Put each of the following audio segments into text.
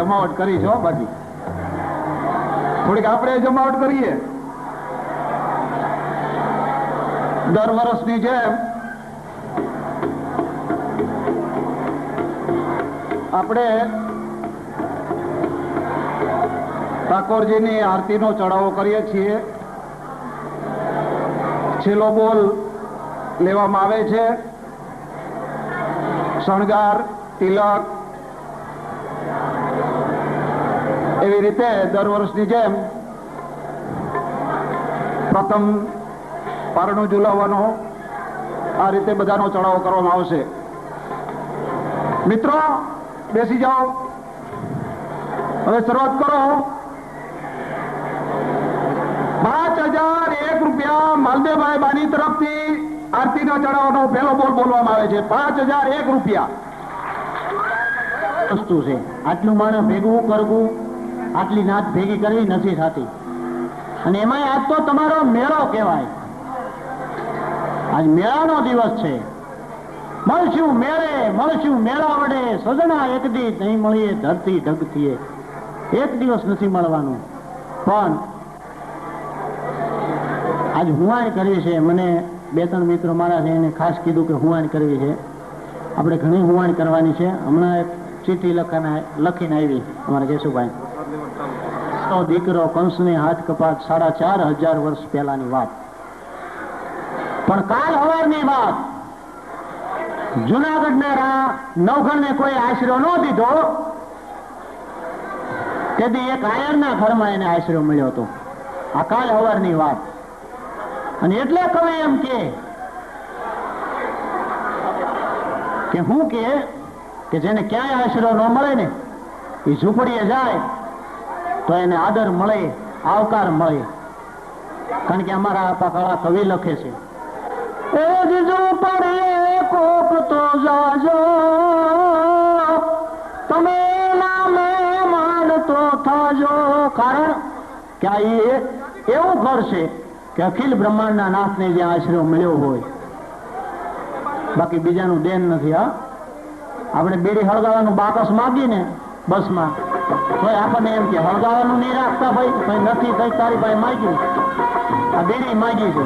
જમાવટ કરી છો, બાકી થોડીક આપણે જમાવટ કરીએ. દર વર્ષની જેમ આપણે ઠાકોરજીની આરતીનો ચઢાવો કરીએ છીએ. છેલ્લો બોલ લેવામાં આવે છે. શણગાર, તિલક, એવી રીતે દર વર્ષની જેમ પ્રથમ પારણું ઝુલાવવાનો આ રીતે બધાનો ચઢાવો કરવામાં આવશે. મિત્રો બેસી જાઓ, હવે શરૂઆત કરો. 5001 રૂપિયા માલદેવભાઈ બાની તરફથી આરતીનો ચઢાવવાનો પહેલો બોલ બોલવામાં આવે છે. 5001 રૂપિયા વસ્તુ છે. આટલું માણસ ભેગું કરવું, આટલી નાત ભેગી કરવી નથી થતી. અને એમાં આજ તો તમારો મેળો કહેવાય. આજ મેળાનો દિવસ છે. મળશું મેળે, મળશું મેળા વડે, સજણા એક દી નહીં મળીએ ધરતી ઢગતીએ. એક દિવસ નથી મળવાનું, પણ આજ હુંવાણ કરવી છે. મને 2-3 મિત્રો મારા છે એને ખાસ કીધું કે હુંવાણ કરવી છે. આપણે ઘણી હુંવાણ કરવાની છે. હમણાં એક ચિઠ્ઠી લખીને આવી અમારા કેશુભાઈ. તો દીકરો કંસને હાથ કપાત 4500 વર્ષ પહેલાની વાત. પણ કાલ હવારની વાત. જુનાગઢના નવઘણને કોઈ આશરો ન દીધો, તેથી એક આયરના ઘરમાં એને આશરો મળ્યો હતો. આ કાલ હવારની વાત. અને એટલે કવિ એમ કે હું કે જેને ક્યાંય આશરો ન મળે ને એ ઝૂંપડીએ જાય તો એને આદર મળે, આવકાર મળે. કારણ કે અમારા આપા કાળા કવિ લખે છે, એ જ ઝૂંપડીએ કોક તો જાજો, તમે નામે માનતો થાજો. કારણ કે આ એવું ઘર છે કે અખિલ બ્રહ્માંડના નાથને જ્યાં આશરો મળ્યો હોય, બાકી બીજાનું દેન નથી. હા, આપણે બીડી હળગાવાનું બાકસ માગીને બસમાં, તો આપણને એમ કે હળગાવાનું નહીં રાખતા ભાઈ નથી કઈ તારી ભાઈ માગ્યું, આ બીડી માગી છે,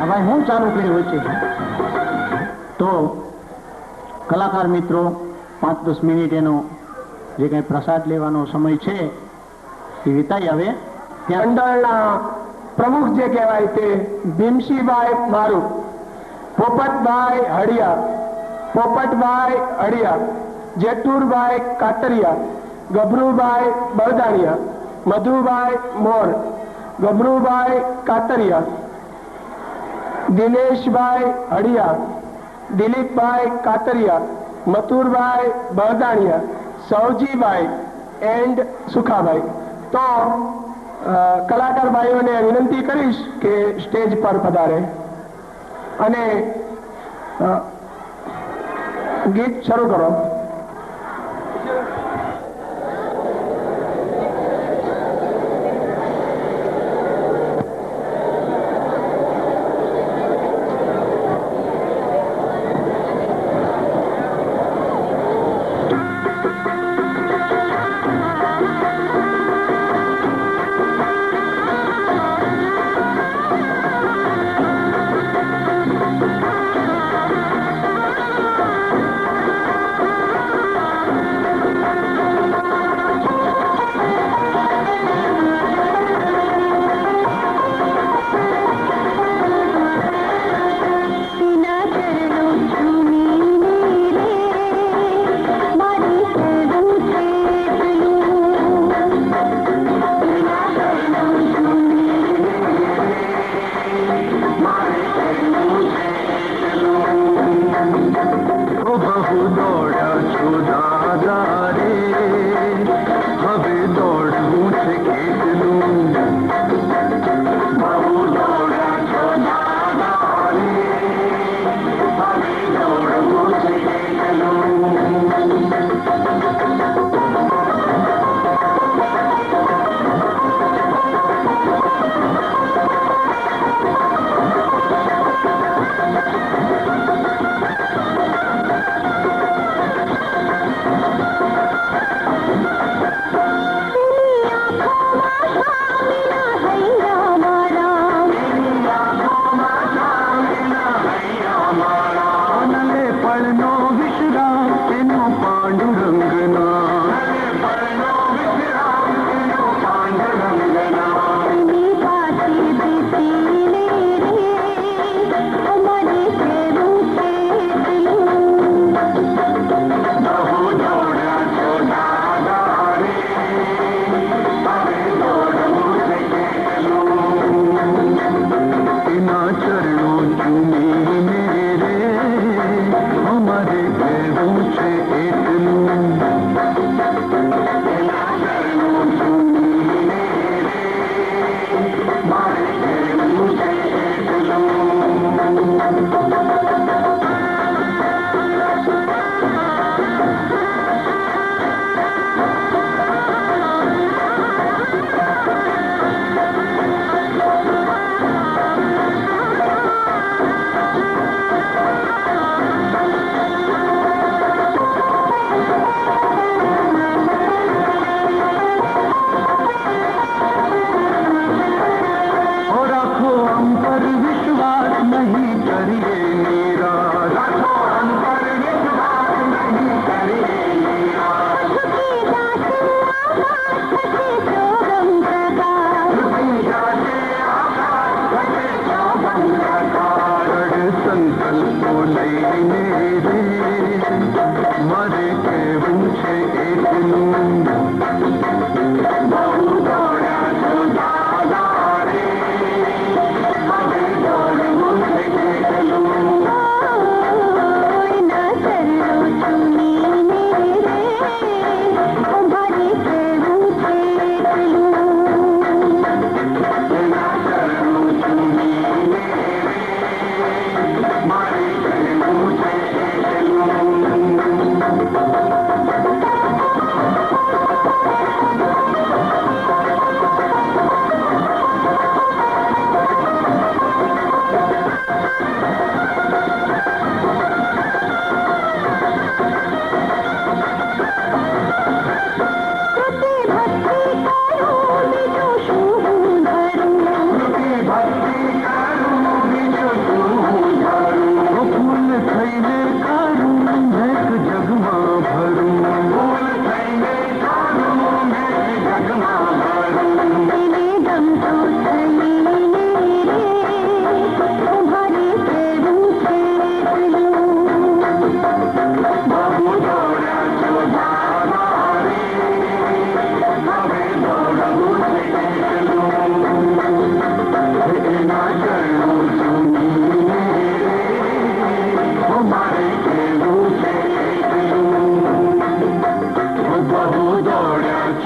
આ ભાઈ હું ચાલુ કર્યું વચ્ચે. તો કલાકાર મિત્રો 5-10 મિનિટ એનો જે કઈ પ્રસાદ લેવાનો સમય છે એ વિતાઈ આવે. ત્યાં મંડળના પ્રમુખ જે કહેવાય તે ભીમસિંહભાઈ મારું, પોપટભાઈ હળિયા, જેતુરભાઈ કાતરિયા, ગભરુભાઈ બળદાણિયા, મધુભાઈ મોર, ગભરુભાઈ કાતરિયા, દિનેશભાઈ હળિયા, દિલીપભાઈ કાતરિયા, મથુરભાઈ બળદાણિયા, સૌજીભાઈ એન્ડ સુખાભાઈ. તો કલાકાર ભાઈઓને વિનંતી કરીશ કે સ્ટેજ પર પધારે અને ગીત શરૂ કરો.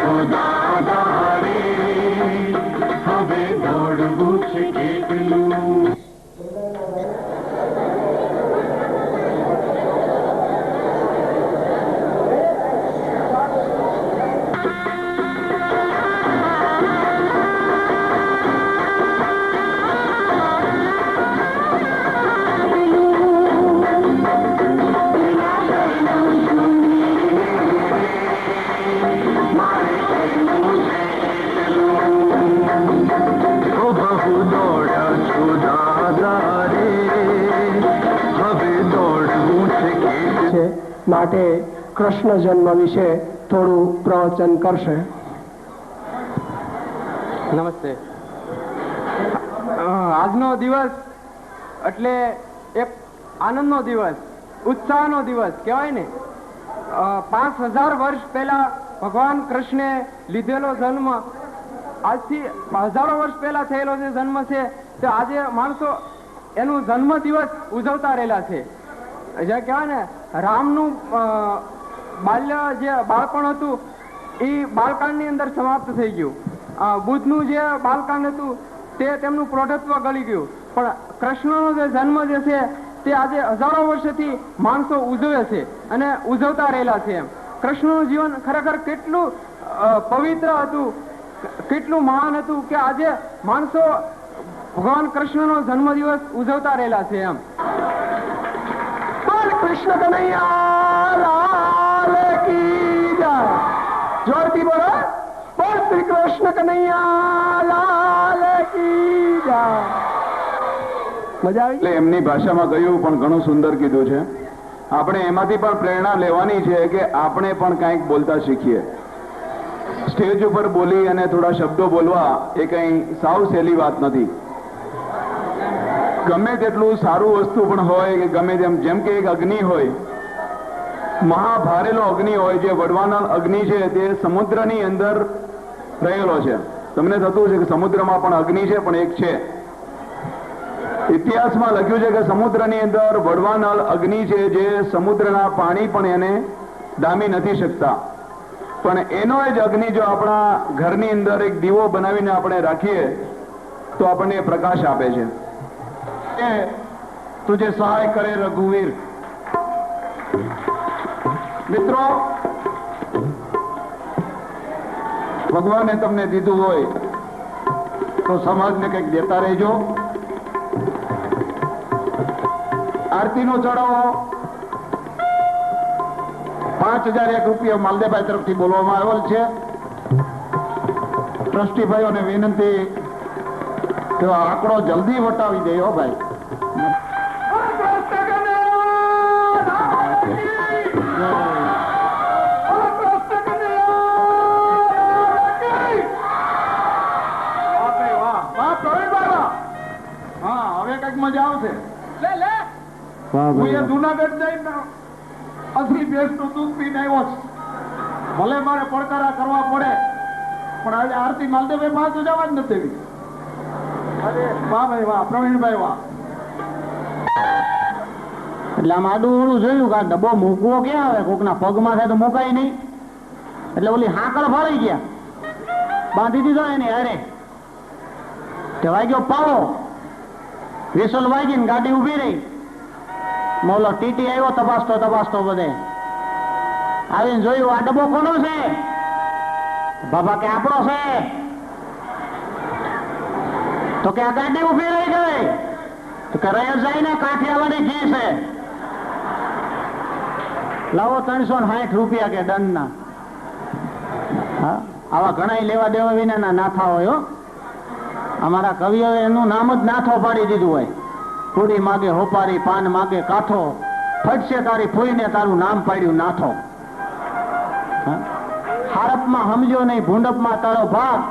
છો દાદા રે, હવે દોડવું છે કેટલું. માટે કૃષ્ણ જન્મ વિશે થોડું પ્રવચન કરશે. નમસ્તે. આજનો દિવસ એટલે એક આનંદનો દિવસ, ઉત્સાહનો દિવસ કહેવાય ને. 5000 વર્ષ પહેલા ભગવાન કૃષ્ણે લીધેલો જન્મ આજથી હજારો વર્ષ પહેલા થયેલો જે જન્મ છે તે આજે માણસો એનું જન્મ દિવસ ઉજવતા રહેલા છે. જે કહેવાય ને રામનું બાલ્ય જે બાળપણ હતું એ બાળકાળની અંદર સમાપ્ત થઈ ગયું. બુદ્ધનું જે બાળકાળ હતું તે તેમનું પ્રૌઢત્વ ગળી ગયું. પણ કૃષ્ણનો જે જન્મ જે છે તે આજે હજારો વર્ષથી માણસો ઉજવે છે અને ઉજવતા રહેલા છે. કૃષ્ણનું જીવન ખરેખર કેટલું પવિત્ર હતું, કેટલું મહાન હતું કે આજે માણસો ભગવાન કૃષ્ણનો જન્મદિવસ ઉજવતા રહેલા છે. એમ કૃષ્ણ કનૈયા લાલ કી જય. જોરથી બોલો, બોલ શ્રી કૃષ્ણ કનૈયા લાલ કી જય. મજા આવી? એટલે એમની ભાષામાં કહ્યું પણ ઘણું સુંદર કીધું છે. આપણે એમાંથી પણ પ્રેરણા લેવાની છે કે આપણે પણ કંઈક બોલતા શીખીએ. સ્ટેજ ઉપર બોલી અને થોડા શબ્દો બોલવા એ કંઈ સાવ સહેલી વાત નથી. ગમે તેટલું સારું વસ્તુ પણ હોય કે ગમે તેમ, જેમ કે એક અગ્નિ હોય, મહાભારેલો અગ્નિ હોય, જે વડવાનળ અગ્નિ છે તે સમુદ્રની અંદર રહેલો છે. તમને થતું છે કે સમુદ્રમાં પણ અગ્નિ છે, પણ એક છે. ઇતિહાસમાં લખ્યું છે કે સમુદ્રની અંદર વડવાનળ અગ્નિ છે, જે સમુદ્રના પાણી પણ એને ડામી નથી શકતા. પણ એનો જ અગ્નિ જો આપણા ઘરની અંદર એક દીવો બનાવીને આપણે રાખીએ તો આપણને પ્રકાશ આપે છે. તુજે સહાય કરે રઘુવીર. મિત્રો, ભગવાને તમને દીધું હોય તો સમાજને કંઈક દેતા રહેજો. આરતીનો ચડાવો 5001 રૂપિયા માલદેભાઈ તરફથી બોલવામાં આવેલ છે. ટ્રસ્ટી ભાઈઓને વિનંતી કે આંકડો જલ્દી વટાવી દેજો ભાઈ. હા, હવે કઈક મજા આવશે. હું એ જુનાગઢ જઈને અસલી ભેંસનું દૂધ પીને આવ્યો છું. ભલે મારે પડકારા કરવા પડે, પણ આજે આરતી માલદેવભાઈ માં તો જવા જ નથી. વાહ ભાઈ વાહ, પ્રવીણભાઈ વાહ. એટલે આમ આડું ઓળું જોયું કે આ ડબ્બો મૂકવો ક્યાં આવે, કોકના પગમાં થાય તો મુકાય નહીં. એટલે ઓલી હાકળ ફાળી ગયા, બાંધી દીધો એની હારે. તે વાગ્યો પાવો, વિસલ વાગી ને ગાડી ઉભી રહી. મોલો ટીટી આવ્યો તપાસતો બધે આવીને જોયું આ ડબ્બો કોનો છે? બાબા કે આપણો છે. તો કે આ ગાડી ઉભી રહી ગઈ. તો કે રહી જાય ને, કાઠિયાવાડી ઘી છે, લાવો 360 રૂપિયા કે દંડના. હા, આવા ઘણા લેવા દેવા વિના નાથા હોય હો. અમારા કવિઓએ એનું નામ જ નાથો પાડી દીધું હોય. પૂરી માગે હોપારી, પાન માગે કાઠો, ફટશે તારી ફૂઈને તારું નામ પાડ્યું નાથો. હારપમાં સમજો નહીં, ભૂંડપમાં તારો ભાગ,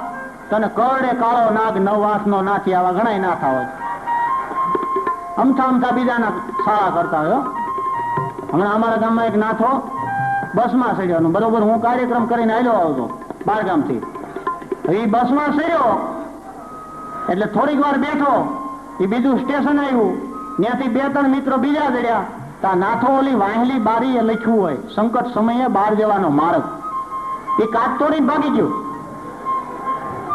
તને કરડે કાળો નાગ, 9 આંખનો નાથી. આવા ઘણા નાથા હોય. અમથા બીજાના સારા કરતા હોય. હમણાં અમારા ગામમાં એક નાથો બસમાં ચડ્યો, બરોબર હું કાર્યક્રમ કરીને આવ્યો આવતો બારગામથી. એ બસમાં ચડ્યો એટલે થોડીક વાર બેઠો, એ બીજું સ્ટેશન આવ્યું, ત્યાંથી 2-3 મિત્રો બીજા ચડ્યા. તા નાથો ઓલી વાહેલી બારીએ લખ્યું હોય, સંકટ સમયે બહાર જવાનો માર્ગ. એ કાચ તોડીને ભાગી ગયો.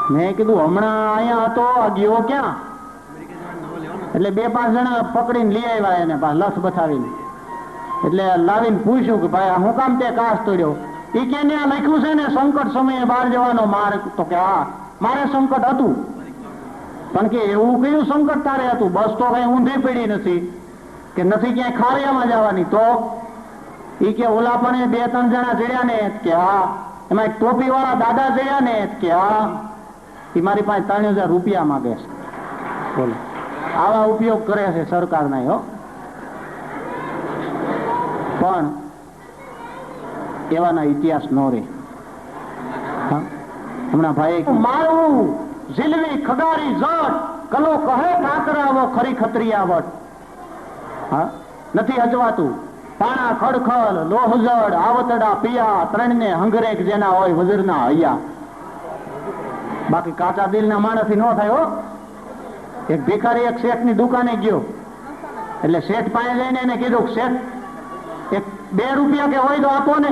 મેં કીધું હમણાં અહીંયા હતો, ગયો ક્યાં? એટલે 2-5 જણા પકડીને લઈ આવ્યા એને, લસ બતાવીને. એટલે લાવીને પૂછ્યું કે ભાઈ હું કામ તે કાચ તોડ્યો? એ કે ત્યાં લખ્યું છે ને સંકટ સમયે બહાર જવાનો માર્ગ. તો કે હા, મારે સંકટ હતું, પણ કે એવું કયું સંકટ તારે હતું? બસ તો કઈ ઊંધી પડી નથી, કે નથી ક્યાંય ખારિયામાં જવાની. તો એ કે ઓલા પણ 2-3 જણા ચડ્યા ને, કે હા. એમાં એક ટોપી વાળા દાદા ચડ્યા ને, કે હા. એ મારી પાસે 3000 રૂપિયા માંગે છે. બોલો, આવા ઉપયોગ કરે છે સરકારના. હો, પણ એવાના ઇતિહાસ નો રે. હમણાં ભાઈ મારું ઝીલવી ખગારી જટ, કલો કહે કાકરાવો ખરી ખત્રિયાવટ. હા, નથી હજવાતું. પાણા ખડખડ લોહજડ આવતડા પિયા, 3ને હંગરેક જેના હોય વજરના હૈયા. બાકી કાચા દિલના માણસથી ન થાય. હો, એક ભિખારી એક શેઠની દુકાને ગયો, એટલે શેઠ પાસે જઈને એને કીધું, શેઠ એક 2 રૂપિયા કે હોય તો આપો ને.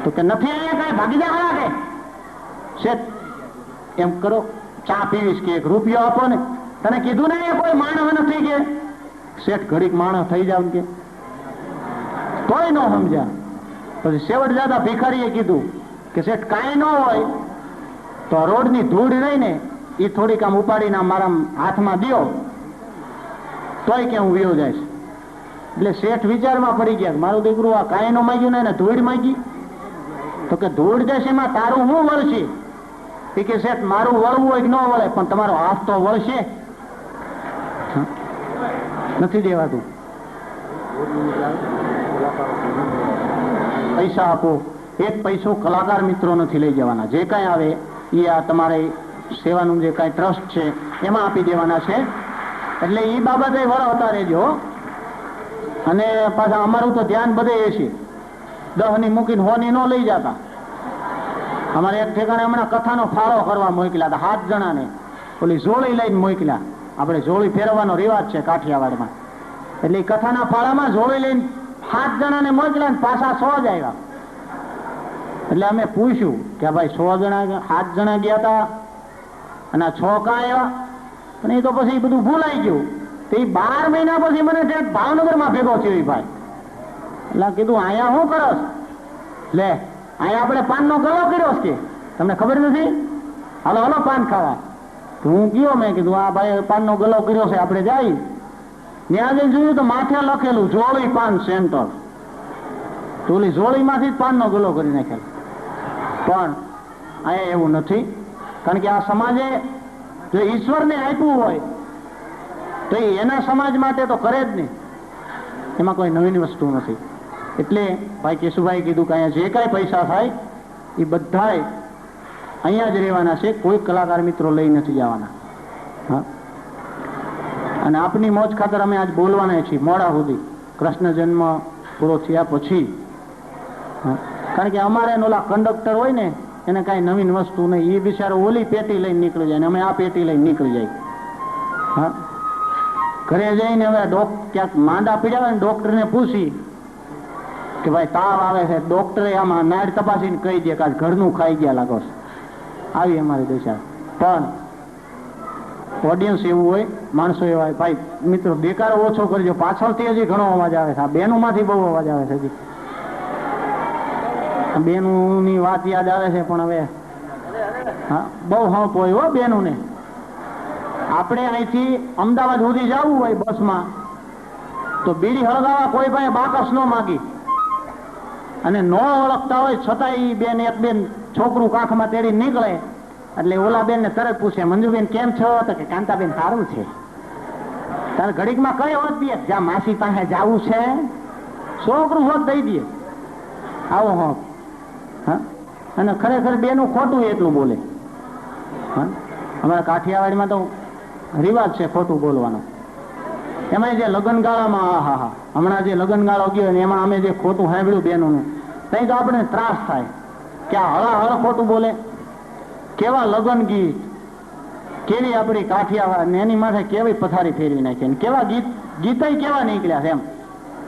તો કે નથી, અહીંયા કઈ ભાગી જા ખરા કે. શેઠ એમ કરો, ચા પીવીશ કે 1 રૂપિયો આપો ને. તને કીધું ને એ કોઈ માણસ નથી કે. શેઠ ઘડીક માણસ થઈ જાવ કે, તોય ન સમજ્યા. પછી છેવટ જતા ભિખારીએ કીધું કે શેઠ કાંઈ ન હોય તો રોડની ધૂળ રહીને એ થોડીક આમ ઉપાડીને મારા હાથમાં દો, તોય કે હું વિયો જાય. એટલે શેઠ વિચારમાં પડી ગયા, મારું દીકરું આ કાંઈ ન માગ્યું ને, એને ધૂળ માગી. તો કે ધૂળ જશે એમાં તારું શું વળશે? એ કે શેઠ મારું વળવું હોય કે ન વળે, પણ તમારો હાથ તો વળશે. નથી દેવાતું. પૈસા આપો, 1 પૈસો કલાકાર મિત્રો નથી લઈ જવાના. જે કાંઈ આવે એ આ તમારે સેવાનું જે કાંઈ ટ્રસ્ટ છે એમાં આપી દેવાના છે. એટલે એ બાબતે વળવતા રહેજો. અને પાછા અમારું તો ધ્યાન બધે એ છે, 10ની મૂકીને 100ની ન લઈ જતા. અમારે એક ઠેકાણે હમણાં કથાનો ફાળો કરવા મોકલ્યા હતા 7 જણાને. ઓલી જોળી લઈને મોકલ્યા. આપણે જોળી ફેરવવાનો રિવાજ છે કાઠિયાવાડમાં. એટલે એ કથાના ફાળામાં જોળી લઈને 7 જણાને મોકલ્યા ને પાછા 100 જ આવ્યા. એટલે અમે પૂછ્યું કે ભાઈ 100 જણા 7 જણા ગયા હતા અને 6 કાં આવ્યા? પણ એ તો પછી બધું ભૂલાઈ ગયું. તે 12 મહિના પછી મને ભાવનગરમાં ભેગો થયો ભાઈ. એટલે કીધું અહીંયા શું કરસ? લે અહીંયા આપણે પાનનો ગળો કર્યો કે તમને ખબર નથી? હાલો હાલો પાન ખાવા. હું ગયો, મેં કીધું આ ભાઈ પાનનો ગળો કર્યો છે, આપણે જાય. ત્યાં જઈને જોયું તો માથે લખેલું જોળી પાન સેન્ટર. ઓલી જોળીમાંથી જ પાનનો ગળો કરી નાખેલો. પણ અહીંયા એવું નથી, કારણ કે આ સમાજે જો ઈશ્વરને આપ્યું હોય તો એના સમાજ માટે તો કરે જ નહીં. એમાં કોઈ નવીન વસ્તુ નથી. એટલે ભાઈ કેશુભાઈ કીધું કે અહીંયા જે કાંઈ પૈસા થાય એ બધાય અહીંયા જ રહેવાના છે, કોઈ કલાકાર મિત્રો લઈ નથી જવાના. હા, અને આપની મોજ ખાતર અમે આજ બોલવાના છીએ મોડા સુધી, કૃષ્ણ જન્મ પૂરો થયા પછી. કારણ કે અમારે ઓલા કંડક્ટર હોય ને એને કાંઈ નવીન વસ્તુ નહીં. એ બિચારો ઓલી પેટી લઈને નીકળી જાય ને અમે આ પેટી લઈને નીકળી જાય. હા, ઘરે જઈને હવે ક્યાંક માંદા પીડ્યા હોય ને ડોક્ટરને પૂછી કે ભાઈ તાવ આવે છે, ડોક્ટરે આમાં નાડ તપાસીને કહી દે કે ઘરનું ખાઈ ગયા લાગો છે. આવી અમારી દશા. પણ ઓડિયન્સ એવું હોય, માણસો એવા હોય. ભાઈ મિત્રો બેકારો ઓછો કરજો, પાછળથી હજી ઘણો અવાજ આવે છે. આ બેનુમાંથી બહુ અવાજ આવે છે. હજી બેનુની વાત યાદ આવે છે, પણ હવે હા બહુ હંપ હોય હો બેનુને. આપણે અહીંથી અમદાવાદ સુધી જવું હોય બસમાં તો બીડી હળગાવા કોઈ પાસે બાકસ ન માગી, અને ન ઓળખતા હોય છતાંય બેન એક બેન છોકરું કાંખમાં તેડી નીકળે એટલે ઓલા બેન ને તરત પૂછે મંજુબેન કેમ છો? તો કે કાંતાબેન સારું છે. તારે ઘડીકમાં કઈ હોત દે જ્યાં માસી પાસે જવું છે, છોકરું હોત દઈ દે. આવો હોત. હા, અને ખરેખર બેનું ખોટું એટલું બોલે. હા, અમારા કાઠિયાવાડમાં તો રિવાજ છે ખોટું બોલવાનો. એમાં જે લગ્નગાળામાં હા હમણાં જે લગ્નગાળો ગયો ને એમાં અમે જે ખોટું સાંભળ્યું બેનોનું, ત્યાં તો આપણે ત્રાસ થાય કે આ હળા ખોટું બોલે. કેવા લગ્ન ગીત, કેવી આપણી કાઠિયાવાડ ને એની માથે કેવી પથારી ફેરવી નાખી, કેવા ગીતય કેવા નીકળ્યા છે એમ.